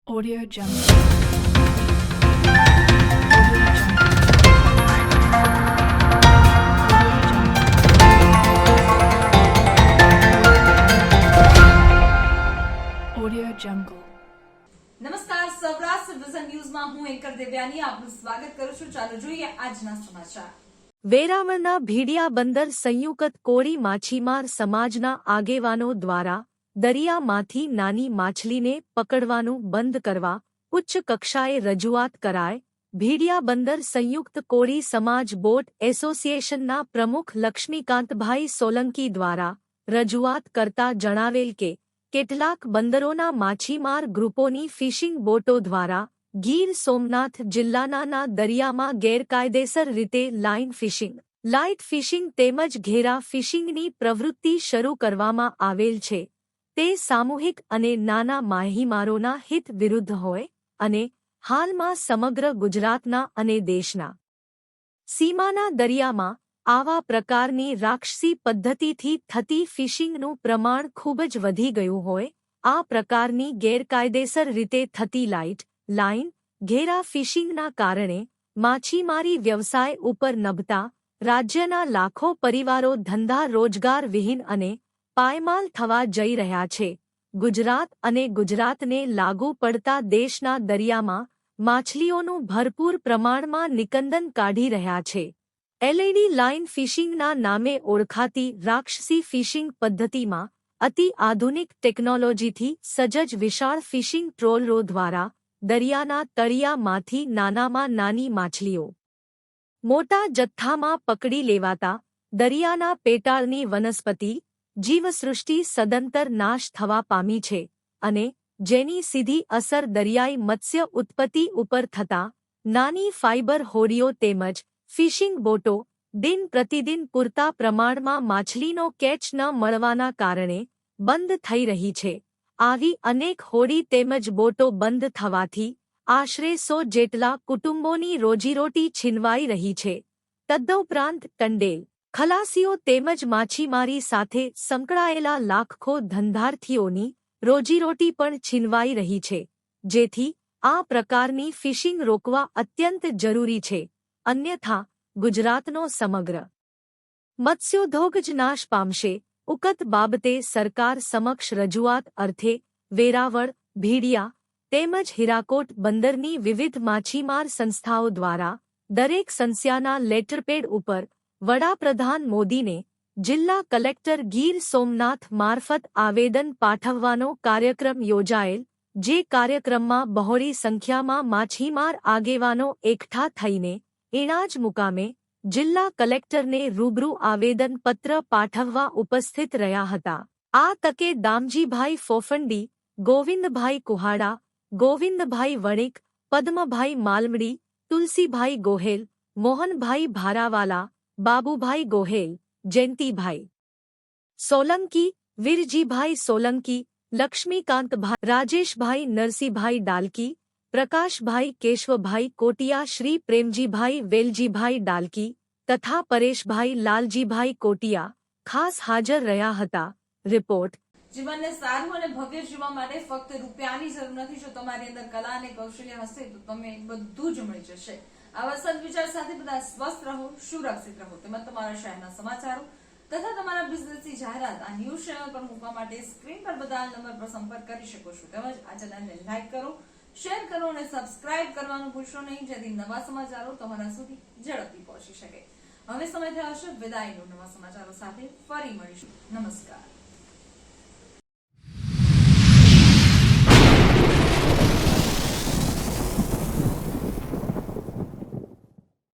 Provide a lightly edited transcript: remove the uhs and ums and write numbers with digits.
Audio Jungle. Audio Jungle. નમસ્કાર, Saurashtra vision ન્યૂઝમાં હું એન્કર દેવ્યાની આપનું સ્વાગત કરું છું. ચાલો જોઈએ આજના સમાચાર. વેરાવળના ભીડિયા બંદર સંયુક્ત કોળી માછીમાર સમાજના આગેવાનો દ્વારા દરિયામાંથી નાની માછલીને પકડવાનું બંધ કરવા ઉચ્ચ કક્ષાએ રજૂઆત કરાય. ભીડિયા બંદર સંયુક્ત કોળી સમાજ બોટ એસોસિએશનના પ્રમુખ લક્ષ્મીકાંતભાઈ સોલંકી દ્વારા રજૂઆત કરતા જણાવેલ કે કેટલાક બંદરોના માછીમાર ગ્રુપોની ફિશિંગ બોટો દ્વારા ગીર સોમનાથ જિલ્લાના દરિયામાં ગેરકાયદેસર રીતે લાઇન ફિશિંગ, લાઇટ ફિશિંગ તેમજ ઘેરા ફિશિંગની પ્રવૃત્તિ શરૂ કરવામાં આવેલ છે. તે સામૂહિક અને નાના માછીમારોના હિત વિરુદ્ધ હોય અને હાલમાં સમગ્ર ગુજરાતના અને દેશના સીમાના દરિયામાં આવા પ્રકારની રાક્ષસી પદ્ધતિથી થતી ફિશિંગનું પ્રમાણ ખૂબ જ વધી ગયું હોય. આ પ્રકારની ગેરકાયદેસર રીતે થતી લાઇન, ઘેરા ફિશિંગના કારણે માછીમારી વ્યવસાય ઉપર નભતા રાજ્યના લાખો પરિવારો ધંધા રોજગાર વિહીન અને પાયમાલ થવા જઈ રહ્યા છે. ગુજરાત અને ગુજરાતને લાગુ પડતા દેશના દરિયામાં માછલીઓનું ભરપૂર પ્રમાણમાં નિકંદન કાઢી રહ્યા છે. એલઈડી લાઇન ફિશિંગના નામે ઓળખાતી રાક્ષસી ફિશિંગ પદ્ધતિમાં અતિ આધુનિક ટેકનોલોજીથી સજ્જ વિશાળ ફિશિંગ ટ્રોલરો દ્વારા દરિયાના તળિયામાંથી નાનામાં નાની માછલીઓ મોટા જથ્થામાં પકડી લેવાતા દરિયાના પેટાળની વનસ્પતિ જીવસૃષ્ટિ સદંતર નાશ થવા પામી છે અને જેની સીધી અસર દરિયાઈ મત્સ્ય ઉત્પત્તિ ઉપર થતા નાની ફાઇબર હોડીઓ તેમજ ફિશિંગ બોટો દિન પ્રતિદિન પૂરતા પ્રમાણમાં માછલીનો કેચ ન મળવાના કારણે બંધ થઈ રહી છે. આવી અનેક હોડી તેમજ બોટો બંધ થવાથી આશરે 100 જેટલા કુટુંબોની રોજીરોટી છીનવાઈ રહી છે. તદુપરાંત ટંડેલ, ખલાસીઓ તેમજ માછીમારી સાથે સંકળાયેલા લાખો ધંધાર્થીઓની રોજીરોટી પણ છીનવાઈ રહી છે. જેથી આ પ્રકારની ફિશિંગ રોકવા અત્યંત જરૂરી છે. અન્યથા ગુજરાતનો સમગ્ર મત્સ્યોદ્યોગ જ નાશ પામશે. ઉકત બાબતે સરકાર સમક્ષ રજૂઆત અર્થે વેરાવળ, ભીડિયા તેમજ હીરાકોટ બંદરની વિવિધ માછીમાર સંસ્થાઓ દ્વારા દરેક સંસ્થાના લેટરપેડ ઉપર વડાપ્રધાન મોદીને જિલ્લા કલેક્ટર ગીર સોમનાથ મારફત આવેદન પાઠવવાનો કાર્યક્રમ યોજાયેલ. જે કાર્યક્રમમાં બહોળી સંખ્યામાં માછીમાર આગેવાનો એકઠા થઈને એણાજ મુકામે જિલ્લા કલેક્ટરને રૂબરૂ આવેદન પત્ર પાઠવવા ઉપસ્થિત રહ્યા હતા. આ તકે દામજીભાઈ ફોફંડી, ગોવિંદભાઈ કુહાડા, ગોવિંદભાઈ વણિક, પદ્મભાઈ માલમડી, તુલસીભાઈ ગોહેલ, મોહનભાઈ ભારાવાલા, બાબુભાઈ ગોહેલ, જયંતિભાઈ સોલંકી, વીરજીભાઈ સોલંકી, લક્ષ્મીકાંતભાઈ, રાજેશભાઈ નરસિંહભાઈ ડાલકી, પ્રકાશભાઈ કેશવભાઈ કોટિયા, શ્રી પ્રેમજીભાઈ વેલજીભાઈ ડાલકી તથા પરેશભાઈ લાલજીભાઈ કોટિયા ખાસ હાજર રહ્યા હતા. રિપોર્ટ. જીવનને સારું અને ભવ્ય જીવવા માટે ફક્ત રૂપિયાની જરૂર નથી. જો તમારી અંદર કલા અને કૌશલ્ય હશે તો તમે બધું જ મળી જશે. આવા સદવિચાર સાથે બધા સ્વસ્થ રહો, સુરક્ષિત રહો. તેમજ તમારા શહેરના સમાચારો તથા તમારા બિઝનેસની જાહેરાત આ ન્યૂઝ ચેનલ પર મૂકવા માટે સ્ક્રીન પર બધા નંબર પર સંપર્ક કરી શકો છો. તેમજ આ ચેનલને લાઈક કરો, શેર કરો અને સબસ્ક્રાઇબ કરવાનું ભૂલશો નહીં, જેથી નવા સમાચારો તમારા સુધી ઝડપથી પહોંચી શકે. હવે સમય થયો છે વિદાયનો. નવા સમાચારો સાથે ફરી મળીશું. નમસ્કાર.